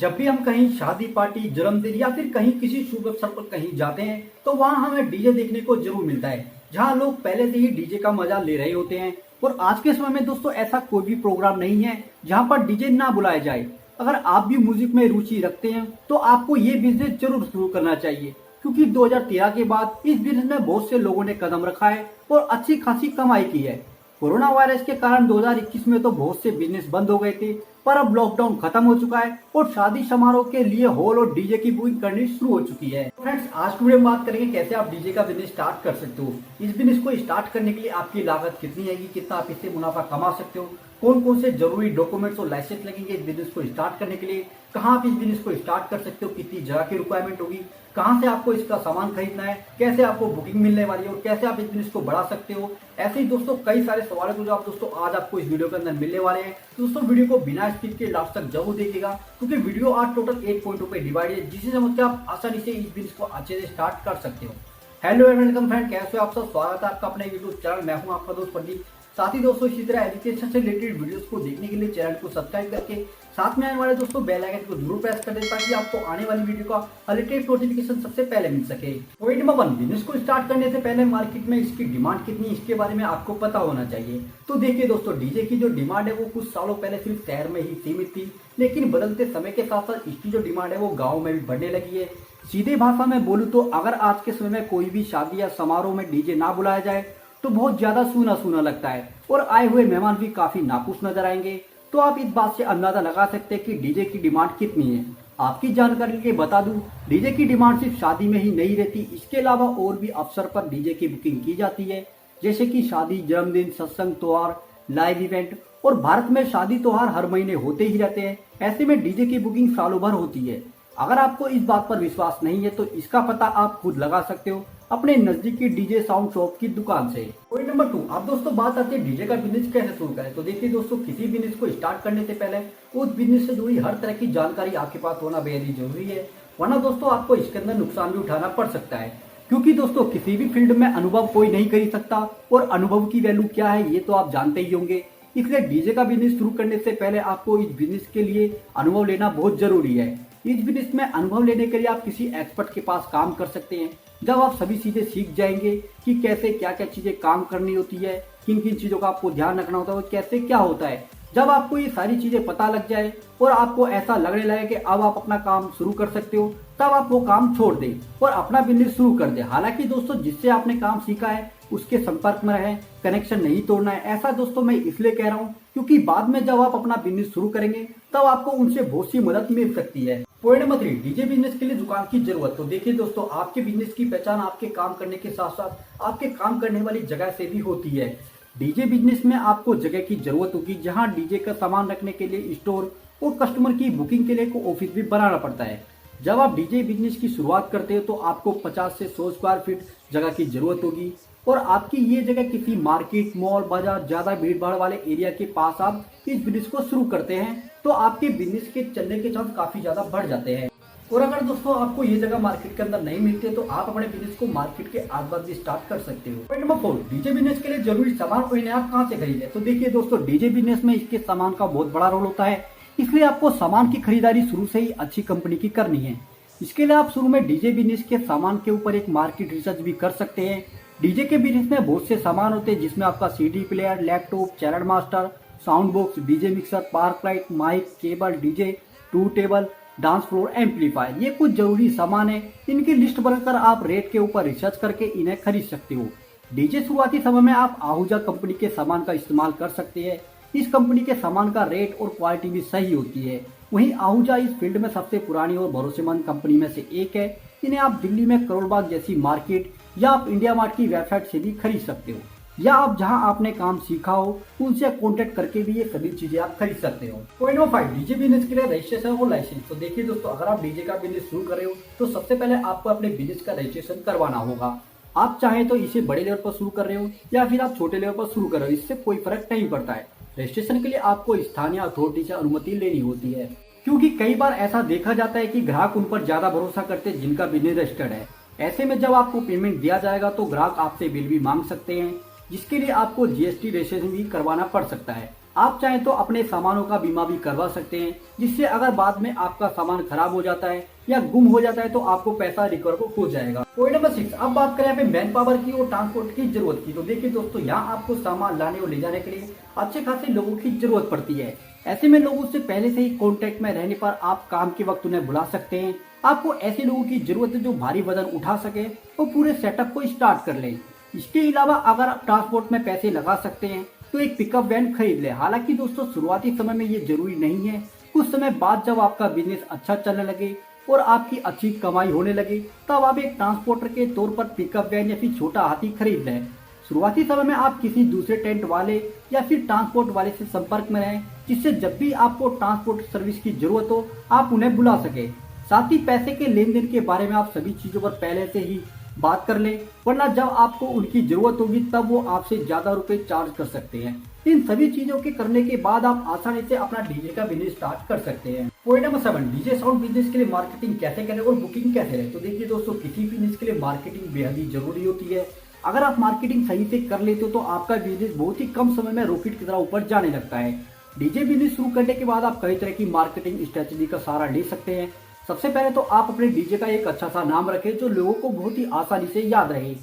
जब भी हम कहीं शादी पार्टी जन्मदिन या फिर कहीं किसी शुभ अवसर पर कहीं जाते हैं तो वहाँ हमें डीजे देखने को जरूर मिलता है, जहाँ लोग पहले से ही डीजे का मजा ले रहे होते हैं। और आज के समय में दोस्तों ऐसा कोई भी प्रोग्राम नहीं है जहाँ पर डीजे ना बुलाया जाए। अगर आप भी म्यूजिक में रुचि रखते हैं तो आपको ये बिजनेस जरूर शुरू करना चाहिए, क्योंकि 2013 के बाद इस बिजनेस में बहुत से लोगों ने कदम रखा है और अच्छी खासी कमाई की है। कोरोना वायरस के कारण 2021 में तो बहुत से बिजनेस बंद हो गए थे, पर अब लॉकडाउन खत्म हो चुका है और शादी समारोह के लिए हॉल और डीजे की बुकिंग करनी शुरू हो चुकी है। फ्रेंड्स, आज की वीडियो में बात करेंगे कैसे आप डीजे का बिजनेस स्टार्ट कर सकते हो। इस बिजनेस को स्टार्ट करने के लिए आपकी लागत कितनी आएगी, कितना आप इससे मुनाफा कमा सकते हो, कौन कौन से जरूरी डॉक्यूमेंट्स और लाइसेंस लगेंगे इस बिजनेस को स्टार्ट करने के लिए, कहाँ आप इस बिजनेस को स्टार्ट कर सकते हो, कितनी जगह की रिक्वायरमेंट होगी, कहाँ से आपको इसका सामान खरीदना है, कैसे आपको बुकिंग मिलने वाली है और कैसे आप इस बिजनेस को बढ़ा सकते हो। ऐसे ही दोस्तों कई सारे सवाल है जो आप दोस्तों आज आपको इस वीडियो के अंदर मिलने वाले हैं। तो दोस्तों वीडियो को बिना स्किप के लास्ट तक जरूर देखिएगा, क्योंकि वीडियो आज टोटल 8 पॉइंटों पे डिवाइड है, जिसे समझ के आप आसानी से इस बिजनेस को अच्छे से स्टार्ट कर सकते हो। हेलो वेलकम फ्रेंड, कैसे हो आप सब। स्वागत है आपका अपने यूट्यूब चैनल। मैं हूं आपका दोस्त प्रदीप। साथ ही दोस्तों इसी तरह एजुकेशन से रिलेटेड वीडियोस को देखने के लिए चैनल को सब्सक्राइब करके साथ में आने वाले दोस्तों बेल आइकन को जरूर प्रेस कर दें, ताकि आपको आने वाली वीडियो का लेटेस्ट नोटिफिकेशन सबसे पहले मिल सके। पॉइंट नंबर 1, बिजनेस को स्टार्ट करने से पहले मार्केट में इसकी डिमांड कितनी है इसके बारे में आपको पता होना चाहिए। तो देखिए दोस्तों, डीजे की जो डिमांड है वो कुछ सालों पहले सिर्फ शहर में ही सीमित थी, लेकिन बदलते समय के साथ साथ इसकी जो डिमांड है वो गाँव में भी बढ़ने लगी है। सीधे भाषा में बोलूं तो अगर आज के समय में कोई भी शादी या समारोह में डीजे ना बुलाया जाए तो बहुत ज्यादा सूना सूना लगता है और आए हुए मेहमान भी काफी नाखुश नजर आएंगे। तो आप इस बात से अंदाजा लगा सकते हैं कि डीजे की डिमांड कितनी है। आपकी जानकारी के लिए बता दूं, डीजे की डिमांड सिर्फ शादी में ही नहीं रहती, इसके अलावा और भी अवसर पर डीजे की बुकिंग की जाती है, जैसे कि शादी, जन्मदिन, सत्संग, त्योहार, लाइव इवेंट। और भारत में शादी त्योहार हर महीने होते ही रहते हैं, ऐसे में डीजे की बुकिंग सालों भर होती है। अगर आपको इस बात पर विश्वास नहीं है तो इसका पता आप खुद लगा सकते हो अपने नजदीकी डीजे साउंड शॉप की दुकान से। पॉइंट नंबर 2, अब दोस्तों बात आती है डीजे का बिजनेस कैसे शुरू करें। तो देखिए दोस्तों, किसी बिजनेस को स्टार्ट करने से पहले उस बिजनेस से जुड़ी हर तरह की जानकारी आपके पास होना बेहद ही जरूरी है, वरना दोस्तों आपको इसके अंदर नुकसान भी उठाना पड़ सकता है। क्योंकि दोस्तों किसी भी फील्ड में अनुभव कोई नहीं खरीद सकता और अनुभव की वैल्यू क्या है ये तो आप जानते ही होंगे। इसलिए डीजे का बिजनेस शुरू करने से पहले आपको इस बिजनेस के लिए अनुभव लेना बहुत जरूरी है। इस बिजनेस में अनुभव लेने के लिए आप किसी एक्सपर्ट के पास काम कर सकते हैं। जब आप सभी चीजें सीख जाएंगे कि कैसे क्या क्या चीजें काम करनी होती है, किन किन चीजों का आपको ध्यान रखना होता है, कैसे क्या होता है, जब आपको ये सारी चीजें पता लग जाए और आपको ऐसा लगने लगे कि अब आप अपना काम शुरू कर सकते हो, तब आप वो काम छोड़ दें और अपना बिजनेस शुरू कर दें। हालांकि दोस्तों जिससे आपने काम सीखा है उसके संपर्क में रहें, कनेक्शन नहीं तोड़ना है। ऐसा दोस्तों मैं इसलिए कह रहा हूँ क्योंकि बाद में जब आप अपना बिजनेस शुरू करेंगे तब आपको उनसे बहुत सी मदद मिल सकती है। पॉइंट नंबर 3, डीजे बिजनेस के लिए दुकान की जरूरत। तो देखिए दोस्तों, आपके बिजनेस की पहचान आपके काम करने के साथ साथ आपके काम करने वाली जगह से भी होती है। डीजे बिजनेस में आपको जगह की जरूरत होगी, जहां डीजे का सामान रखने के लिए स्टोर और कस्टमर की बुकिंग के लिए एक ऑफिस भी बनाना पड़ता है। जब आप डीजे बिजनेस की शुरुआत करते हो तो आपको 50 से 100 स्क्वायर फीट जगह की जरूरत होगी, और आपकी ये जगह किसी मार्केट, मॉल, बाजार, ज्यादा भीड़ भाड़ वाले एरिया के पास आप इस बिजनेस को शुरू करते हैं तो आपके बिजनेस के चलने के चांस काफी ज्यादा बढ़ जाते हैं। और अगर दोस्तों आपको ये जगह मार्केट के अंदर नहीं मिलती है तो आप अपने बिजनेस को मार्केट के आसपास भी स्टार्ट कर सकते हो। पॉइंट नंबर 4, डीजे बिजनेस के लिए जरूरी सामान और इन्हें आप कहाँ से खरीदें। तो देखिए दोस्तों, डीजे बिजनेस में इसके सामान का बहुत बड़ा रोल होता है, इसलिए आपको सामान की खरीदारी शुरू से ही अच्छी कंपनी की करनी है। इसके लिए आप शुरू में डीजे बिजनेस के सामान के ऊपर एक मार्केट रिसर्च भी कर सकते हैं। डीजे के बिजनेस में बहुत से सामान होते हैं, जिसमें आपका CD player, laptop, channel master, sound box, DJ mixer, park light, mic, cable, DJ, to table, dance floor, amplifier, ये कुछ जरूरी सामान है। इनकी लिस्ट बनाकर आप रेट के ऊपर रिसर्च करके इन्हें खरीद सकते हो। डीजे शुरुआती समय में आप आहूजा कंपनी के सामान का इस्तेमाल कर सकते हैं। इस कंपनी के सामान का रेट और क्वालिटी भी सही होती है। वहीं आहूजा इस फील्ड में सबसे पुरानी और भरोसेमंद कंपनी में से एक है। इन्हें आप दिल्ली में करोड़ बाग जैसी मार्केट या आप इंडिया मार्ट की वेबसाइट से भी खरीद सकते हो, या आप जहां आपने काम सीखा हो उनसे कांटेक्ट करके भी ये सभी चीजें आप खरीद सकते हो। पॉइंट नंबर 5, डीजे बिजनेस के लिए रजिस्ट्रेशन और लाइसेंस। तो देखिए दोस्तों, अगर आप डीजे का बिजनेस शुरू कर रहे हो तो सबसे पहले आपको अपने बिजनेस का रजिस्ट्रेशन करवाना होगा। आप चाहे तो इसे बड़े लेवल पर शुरू कर रहे हो या फिर आप छोटे लेवल पर शुरू कर रहे हो, इससे कोई फर्क नहीं पड़ता है। रजिस्ट्रेशन के लिए आपको स्थानीय अथॉरिटी से अनुमति लेनी होती है, क्योंकि कई बार ऐसा देखा जाता है कि ग्राहक उन पर ज्यादा भरोसा करते हैं जिनका बिजनेस रजिस्टर्ड है। ऐसे में जब आपको पेमेंट दिया जाएगा तो ग्राहक आपसे बिल भी मांग सकते हैं, जिसके लिए आपको जीएसटी रजिस्ट्रेशन भी करवाना पड़ सकता है। आप चाहें तो अपने सामानों का बीमा भी करवा सकते हैं, जिससे अगर बाद में आपका सामान खराब हो जाता है या गुम हो जाता है तो आपको पैसा रिकवर हो जाएगा। पॉइंट नंबर 6, अब बात करें यहाँ पे मैन पावर की और ट्रांसपोर्ट की जरूरत की। तो देखिए दोस्तों, यहाँ आपको सामान लाने और ले जाने के लिए अच्छे खासे लोगों की जरूरत पड़ती है। ऐसे में लोगों से पहले से ही कांटेक्ट में रहने पर आप काम के वक्त उन्हें बुला सकते हैं। आपको ऐसे लोगों की जरूरत है जो भारी वजन उठा सके और पूरे सेटअप को स्टार्ट कर ले। इसके अलावा अगर आप ट्रांसपोर्ट में पैसे लगा सकते हैं तो एक पिकअप वैन खरीद ले। हालांकि दोस्तों, शुरुआती समय में ये जरूरी नहीं है। कुछ समय बाद जब आपका बिजनेस अच्छा चलने लगे और आपकी अच्छी कमाई होने लगे, तब आप एक ट्रांसपोर्टर के तौर पर पिकअप वैन या फिर छोटा हाथी खरीद लें। शुरुआती समय में आप किसी दूसरे टेंट वाले या फिर ट्रांसपोर्ट वाले से संपर्क में रहें, जिससे जब भी आपको ट्रांसपोर्ट सर्विस की जरूरत हो आप उन्हें बुला सके। साथ ही पैसे के लेन देन के बारे में आप सभी चीजों पर पहले से ही बात कर लें, वरना जब आपको उनकी जरूरत होगी तब वो आपसे ज्यादा रुपए चार्ज कर सकते हैं। इन सभी चीजों के करने के बाद आप आसानी से अपना डीजे का बिजनेस स्टार्ट कर सकते हैं। Point number 7, DJ sound business के लिए मार्केटिंग कैसे करें और बुकिंग कैसे करें। तो देखिए दोस्तों, किसी बिजनेस के लिए मार्केटिंग बेहद ही जरूरी होती है। अगर आप मार्केटिंग सही से कर लेते हो तो आपका बिजनेस बहुत ही कम समय में रॉकेट की तरह ऊपर जाने लगता है। डीजे बिजनेस शुरू करने के बाद आप कई तरह की मार्केटिंग स्ट्रेटेजी का सहारा ले सकते हैं। सबसे पहले तो आप अपने डीजे का एक अच्छा सा नाम रखें जो लोगों को बहुत ही आसानी से याद रहे।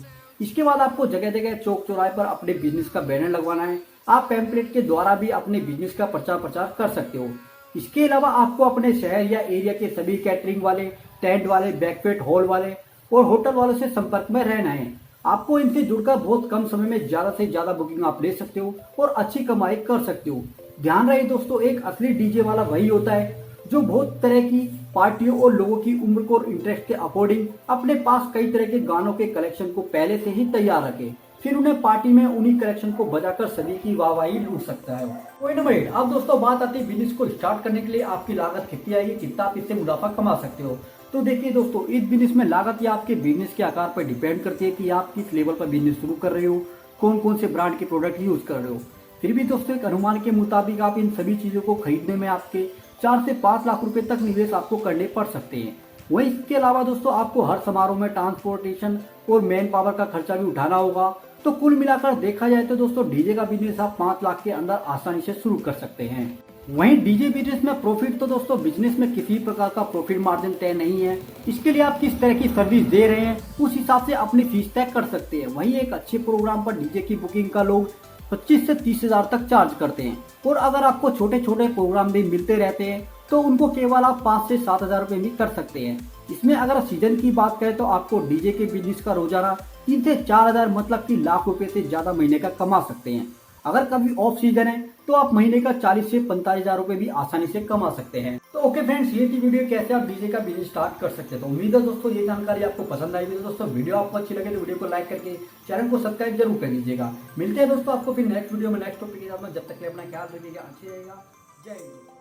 इसके बाद आपको जगह जगह चौक चौराहे पर अपने बिजनेस का बैनर लगवाना है। आप पैम्पलेट के द्वारा भी अपने बिजनेस का प्रचार कर सकते हो। इसके अलावा आपको अपने शहर या एरिया के सभी कैटरिंग वाले, टेंट वाले, बैंक्वेट हॉल वाले और होटल वालों से संपर्क में रहना है। आपको इनसे जुड़कर बहुत कम समय में ज्यादा से ज्यादा बुकिंग आप ले सकते हो और अच्छी कमाई कर सकते हो। ध्यान रहे दोस्तों, एक असली डीजे वाला वही होता है जो बहुत तरह की पार्टियों और लोगों की उम्र को इंटरेस्ट के अकॉर्डिंग अपने पास कई तरह के गानों के कलेक्शन को पहले से ही तैयार रखे, फिर उन्हें पार्टी में उन्हीं कलेक्शन को बजाकर सभी की वाहवाही लूट सकता है। पॉइंट नंबर 8, अब दोस्तों बात आती है बिजनेस को स्टार्ट करने के लिए आपकी लागत कितनी आएगी, कितना आप इससे मुनाफा कमा सकते हो। तो देखिए दोस्तों, इस बिजनेस में लागत या आपके बिजनेस के आकार पर डिपेंड करती है कि आप किस लेवल पर बिजनेस शुरू कर रहे हो, कौन कौन से ब्रांड के प्रोडक्ट यूज कर रहे हो। फिर भी दोस्तों, एक अनुमान के मुताबिक आप इन सभी चीजों को खरीदने में आपके 4 से 5 लाख रुपए तक निवेश आपको करने पड़ सकते हैं। वहीं इसके अलावा दोस्तों, आपको हर समारोह में ट्रांसपोर्टेशन और मैन पावर का खर्चा भी उठाना होगा। तो कुल मिलाकर देखा जाए तो दोस्तों, डीजे का बिजनेस आप 5 लाख के अंदर आसानी से शुरू कर सकते हैं। वहीं डीजे बिजनेस में प्रॉफिट, तो दोस्तों बिजनेस में किसी प्रकार का प्रॉफिट मार्जिन तय नहीं है। इसके लिए आप किस तरह की सर्विस दे रहे हैं उस हिसाब से अपनी फीस तय कर सकते हैं। वहीं एक अच्छे प्रोग्राम पर डीजे की बुकिंग का लोग 25 से 30 हजार तक चार्ज करते हैं, और अगर आपको छोटे छोटे प्रोग्राम भी मिलते रहते हैं तो उनको केवल आप 5 से 7 हजार रुपए भी कर सकते हैं। इसमें अगर सीजन की बात करें तो आपको डीजे के बिजनेस का रोजाना 3 से 4 हजार मतलब कि लाख रुपए से ज्यादा महीने का कमा सकते हैं। अगर कभी ऑफ सीजन है तो आप महीने का 40 से 45 हजार रुपए भी आसानी से कमा सकते हैं। तो ओके फ्रेंड्स, ये थी वीडियो कैसे आप डीजे का बिजनेस स्टार्ट कर सकते हैं। तो उम्मीद है दोस्तों ये जानकारी आपको पसंद आई। तो दोस्तों, वीडियो आपको अच्छी लगे तो वीडियो को लाइक करके चैनल को सब्सक्राइब जरूर कर लीजिएगा। मिलते हैं दोस्तों आपको फिर नेक्स्ट वीडियो में नेक्स्ट टॉपिक के साथ में। जब तक के अपना ख्याल रखिएगा, अच्छी रहेगा। जय हिंद।